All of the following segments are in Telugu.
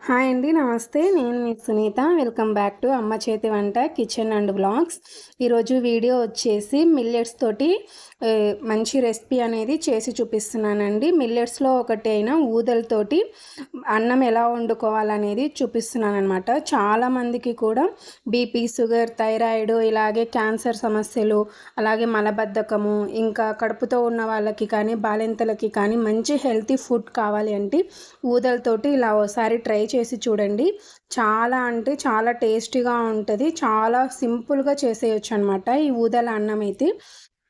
హాయ్ అండి. నమస్తే. నేను మీ సునీత. వెల్కమ్ బ్యాక్ టు అమ్మ చేతి వంట కిచెన్ అండ్ వ్లాగ్స్. ఈరోజు వీడియో వచ్చేసి మిల్లెట్స్ తోటి మంచి రెసిపీ అనేది చేసి చూపిస్తున్నానండి. మిల్లెట్స్లో ఒకటి అయిన ఊదలతోటి అన్నం ఎలా వండుకోవాలనేది చూపిస్తున్నాను అనమాట. చాలామందికి కూడా బీపీ, షుగర్, థైరాయిడ్, ఇలాగే క్యాన్సర్ సమస్యలు, అలాగే మలబద్ధకము, ఇంకా కడుపుతో ఉన్న వాళ్ళకి కానీ బాలింతలకి కానీ మంచి హెల్తీ ఫుడ్ కావాలి అంటే ఊదలతోటి ఇలా ఓసారి ట్రై చేసి చూడండి. చాలా అంటే చాలా టేస్టీగా ఉంటుంది. చాలా సింపుల్గా చేసేయచ్చు అనమాట ఈ ఊదల అన్నం అయితే.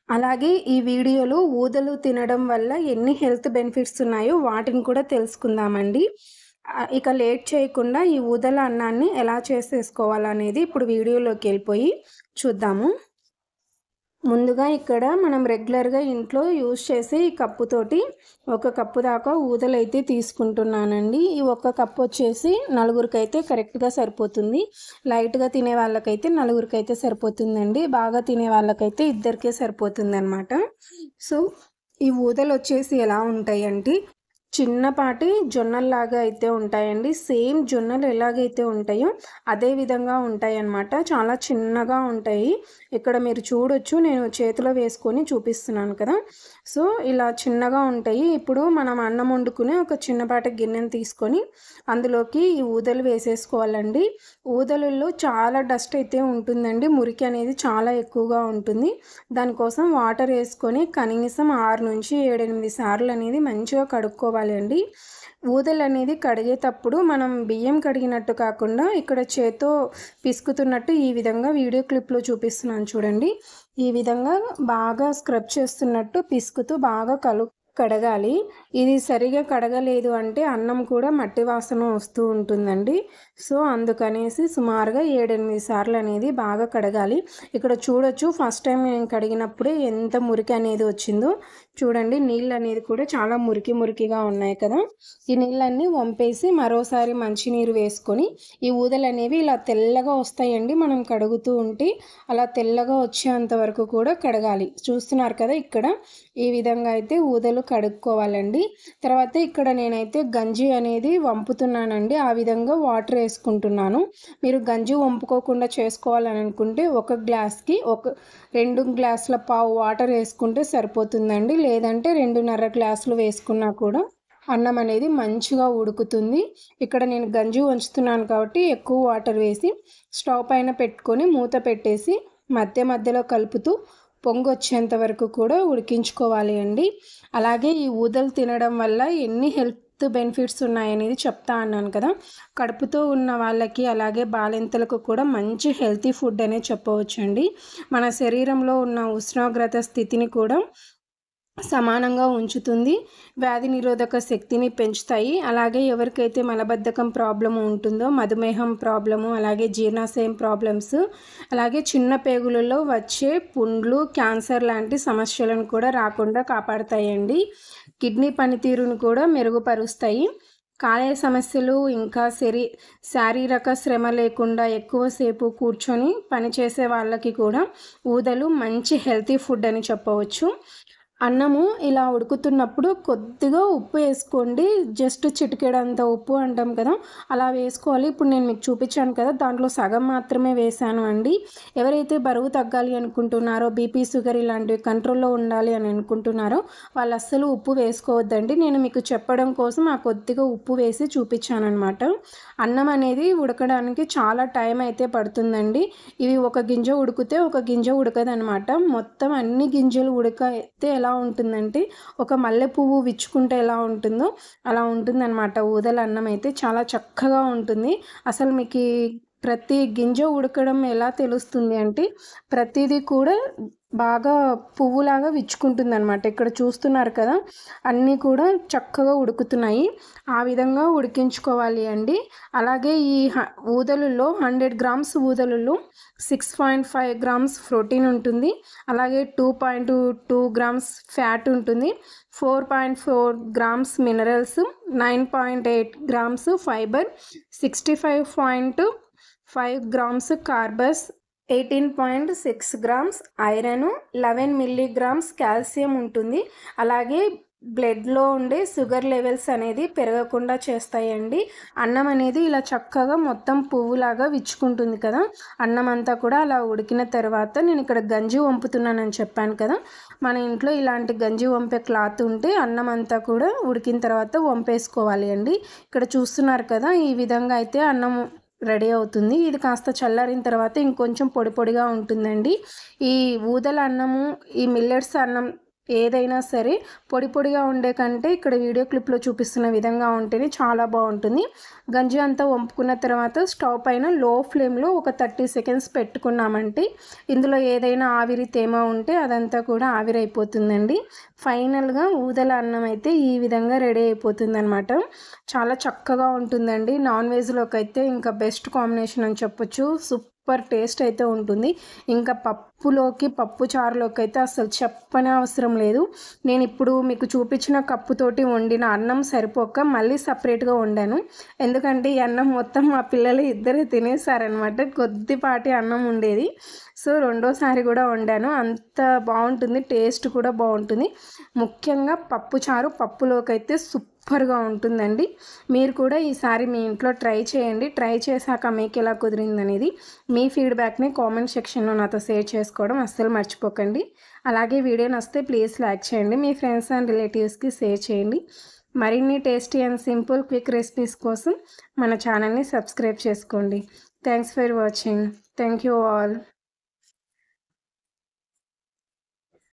అలాగే ఈ వీడియోలో ఊదలు తినడం వల్ల ఎన్ని హెల్త్ బెనిఫిట్స్ ఉన్నాయో వాటిని కూడా తెలుసుకుందామండి. ఇక లేట్ చేయకుండా ఈ ఊదల అన్నాన్ని ఎలా చేసేసుకోవాలనేది ఇప్పుడు వీడియోలోకి వెళ్ళిపోయి చూద్దాము. ముందుగా ఇక్కడ మనం రెగ్యులర్గా ఇంట్లో యూజ్ చేసే ఈ కప్పుతోటి 1 కప్పు దాకా ఊదలైతే తీసుకుంటున్నానండి. ఈ 1 కప్పు వచ్చేసి నలుగురికైతే కరెక్ట్గా సరిపోతుంది. లైట్గా తినే వాళ్ళకైతే నలుగురికైతే సరిపోతుందండి. బాగా తినే వాళ్ళకైతే ఇద్దరికే సరిపోతుంది అనమాట. సో ఈ ఊదలు వచ్చేసి ఎలా ఉంటాయంటే చిన్నపాటి జొన్నల్లాగా అయితే ఉంటాయండి. సేమ్ జొన్నలు ఎలాగైతే ఉంటాయో అదే విధంగా ఉంటాయి అన్నమాట. చాలా చిన్నగా ఉంటాయి. ఇక్కడ మీరు చూడొచ్చు, నేను చేతిలో వేసుకొని చూపిస్తున్నాను కదా. సో ఇలా చిన్నగా ఉంటాయి. ఇప్పుడు మనం అన్నం వండుకునే ఒక చిన్నపాటి గిన్నెను తీసుకొని అందులోకి ఈ ఊదలు వేసేసుకోవాలండి. ఊదలలో చాలా డస్ట్ అయితే ఉంటుందండి. మురికి అనేది చాలా ఎక్కువగా ఉంటుంది. దానికోసం వాటర్ వేసుకొని కనీసం 6 నుంచి 7-8 సార్లు అనేది మంచిగా కడుక్కోవాలి అండి. ఊదలు అనేది కడిగేటప్పుడు మనం బియ్యం కడిగినట్టు కాకుండా ఇక్కడ చేత్తో పిసుకుతున్నట్టు ఈ విధంగా వీడియో క్లిప్లో చూపిస్తున్నాను చూడండి. ఈ విధంగా బాగా స్క్రబ్ చేస్తున్నట్టు పిసుకుతూ బాగా కడగాలి. ఇది సరిగా కడగలేదు అంటే అన్నం కూడా మట్టి వాసన వస్తూ ఉంటుందండి. సో అందుకనేసి సుమారుగా 7-8 సార్లు అనేది బాగా కడగాలి. ఇక్కడ చూడొచ్చు, ఫస్ట్ టైం నేను కడిగినప్పుడే ఎంత మురికి అనేది వచ్చిందో చూడండి. నీళ్ళు అనేది కూడా చాలా మురికిగా ఉన్నాయి కదా. ఈ నీళ్ళన్నీ వంపేసి మరోసారి మంచినీరు వేసుకొని ఈ ఊదలు అనేవి ఇలా తెల్లగా వస్తాయండి. మనం కడుగుతూ ఉంటే అలా తెల్లగా వచ్చేంత వరకు కూడా కడగాలి. చూస్తున్నారు కదా, ఇక్కడ ఈ విధంగా అయితే ఊదలు కడుక్కోవాలండి. తర్వాత ఇక్కడ నేనైతే గంజి అనేది వంపుతున్నానండి. ఆ విధంగా వాటర్ వేసుకుంటున్నాను. మీరు వంపుకోకుండా చేసుకోవాలని అనుకుంటే 1 గ్లాస్కి 2 గ్లాసుల పావు వాటర్ వేసుకుంటే సరిపోతుందండి. లేదంటే 2.5 గ్లాసులు వేసుకున్నా కూడా అన్నం అనేది మంచిగా ఉడుకుతుంది. ఇక్కడ నేను గంజి వంచుతున్నాను కాబట్టి ఎక్కువ వాటర్ వేసి స్టవ్ పైన పెట్టుకొని మూత పెట్టేసి మధ్యలో కలుపుతూ పొంగు వచ్చేంత వరకు కూడా ఉడికించుకోవాలి అండి. అలాగే ఈ ఊదలు తినడం వల్ల ఎన్ని హెల్త్ బెనిఫిట్స్ ఉన్నాయనేది చెప్తా అన్నాను కదా. కడుపుతో ఉన్న వాళ్ళకి అలాగే బాలింతలకు కూడా మంచి హెల్తీ ఫుడ్ అనే చెప్పవచ్చండి. మన శరీరంలో ఉన్న ఉష్ణోగ్రత స్థితిని కూడా సమానంగా ఉంచుతుంది. వ్యాధి నిరోధక శక్తిని పెంచుతాయి. అలాగే ఎవరికైతే మలబద్ధకం ప్రాబ్లము ఉంటుందో, మధుమేహం ప్రాబ్లము, అలాగే జీర్ణాశయం ప్రాబ్లమ్స్, అలాగే చిన్న పేగులలో వచ్చే పుండ్లు, క్యాన్సర్ లాంటి సమస్యలను కూడా రాకుండా కాపాడతాయండి. కిడ్నీ పనితీరును కూడా మెరుగుపరుస్తాయి. కాలేయ సమస్యలు, ఇంకా శారీరక శ్రమ లేకుండా ఎక్కువసేపు కూర్చొని పనిచేసే వాళ్ళకి కూడా ఊదలు మంచి హెల్తీ ఫుడ్ అని చెప్పవచ్చు. అన్నము ఇలా ఉడుకుతున్నప్పుడు కొద్దిగా ఉప్పు వేసుకోండి. జస్ట్ చిటికెడంత ఉప్పు అంటాం కదా, అలా వేసుకోవాలి. ఇప్పుడు నేను మీకు చూపించాను కదా, దాంట్లో సగం మాత్రమే వేసాను అండి. ఎవరైతే బరువు తగ్గాలి అనుకుంటున్నారో, బీపీ, షుగర్ ఇలాంటివి కంట్రోల్లో ఉండాలి అని అనుకుంటున్నారో వాళ్ళు అస్సలు ఉప్పు వేసుకోవద్దండి. నేను మీకు చెప్పడం కోసం ఆ కొద్దిగా ఉప్పు వేసి చూపించాను అనమాట. అన్నం అనేది ఉడకడానికి చాలా టైం అయితే పడుతుందండి. ఇవి 1 గింజ ఉడికితే 1 గింజ ఉడకదనమాట. మొత్తం అన్ని గింజలు ఉడకైతే ఎలా ఉంటుందంటే ఒక మల్లె పువ్వు విచ్చుకుంటే ఎలా ఉంటుందో అలా ఉంటుందన్నమాట. ఊదల అన్నం అయితే చాలా చక్కగా ఉంటుంది. అసలు మీకు ప్రతి గింజ ఉడకడం ఎలా తెలుస్తుంది అంటే ప్రతిదీ కూడా బాగా పువ్వులాగా విచ్చుకుంటుంది అనమాట. ఇక్కడ చూస్తున్నారు కదా, అన్నీ కూడా చక్కగా ఉడుకుతున్నాయి. ఆ విధంగా ఉడికించుకోవాలి అండి. అలాగే ఈ ఊదలులో 100 గ్రామ్స్ ఊదలులో 6.5 గ్రామ్స్ ప్రోటీన్ ఉంటుంది. అలాగే 2.2 గ్రామ్స్ ఫ్యాట్ ఉంటుంది. 4.4 grams minerals, 9.8 grams fibre, 65.5 grams carbs, 18.6 grams iron, 11 milligrams calcium ఉంటుంది. అలాగే బ్లడ్లో ఉండే షుగర్ లెవెల్స్ అనేది పెరగకుండా చేస్తాయండి. అన్నం అనేది ఇలా చక్కగా మొత్తం పువ్వులాగా విచ్చుకుంటుంది కదా. అన్నం అంతా కూడా అలా ఉడికిన తర్వాత నేను ఇక్కడ గంజి వంపుతున్నానని చెప్పాను కదా. మన ఇంట్లో ఇలాంటి గంజి వంపే క్లాత్ ఉంటే అన్నం అంతా కూడా ఉడికిన తర్వాత వంపేసుకోవాలి అండి. ఇక్కడ చూస్తున్నారు కదా, ఈ విధంగా అయితే అన్నం రెడీ అవుతుంది. ఇది కాస్త చల్లారిన తర్వాత ఇంకొంచెం పొడి పొడిగా ఉంటుందండి. ఈ ఊదల అన్నము, ఈ మిల్లెట్స్ అన్నం ఏదైనా సరే పొడి పొడిగా ఉండే కంటే ఇక్కడ వీడియో క్లిప్లో చూపిస్తున్న విధంగా ఉంటేనే చాలా బాగుంటుంది. గంజి అంతా వంపుకున్న తర్వాత స్టవ్ పైన లో ఫ్లేమ్లో ఒక 30 సెకండ్స్ పెట్టుకున్నామంటే ఇందులో ఏదైనా ఆవిరి తేమ ఉంటే అదంతా కూడా ఆవిరైపోతుందండి. ఫైనల్గా ఊదల అన్నం అయితే ఈ విధంగా రెడీ అయిపోతుంది అనమాట. చాలా చక్కగా ఉంటుందండి. నాన్ వెజ్లోకి అయితే ఇంకా బెస్ట్ కాంబినేషన్ అని చెప్పొచ్చు. సూపర్ టేస్ట్ అయితే ఉంటుంది. ఇంకా పప్పులోకి, పప్పు చారులోకి అయితే అసలు చెప్పనే అవసరం లేదు. నేను ఇప్పుడు మీకు చూపించిన కప్పుతోటి వండిన అన్నం సరిపోక మళ్ళీ సపరేట్గా వండాను. ఎందుకంటే ఈ అన్నం మొత్తం మా పిల్లలు ఇద్దరే తినేసారనమాట. కొద్దిపాటి అన్నం ఉండేది. సో రెండోసారి కూడా వండాను. అంత బాగుంటుంది, టేస్ట్ కూడా బాగుంటుంది. ముఖ్యంగా పప్పు చారు పప్పులోకి అయితే సూపర్గా ఉంటుందండి. మీరు కూడా ఈసారి మీ ఇంట్లో ట్రై చేయండి. ట్రై చేశాక మీకు ఎలా కుదిరిందనేది మీ ఫీడ్బ్యాక్ని కామెంట్ సెక్షన్లో నాతో షేర్ చేసుకోవడం అస్సలు మర్చిపోకండి. అలాగే వీడియో నచ్చితే ప్లీజ్ లైక్ చేయండి. మీ ఫ్రెండ్స్ అండ్ రిలేటివ్స్కి షేర్ చేయండి. మరిన్ని tasty and simple quick recipes కోసం మన ఛానల్ని సబ్స్క్రైబ్ చేసుకోండి. Thanks for watching. Thank you all.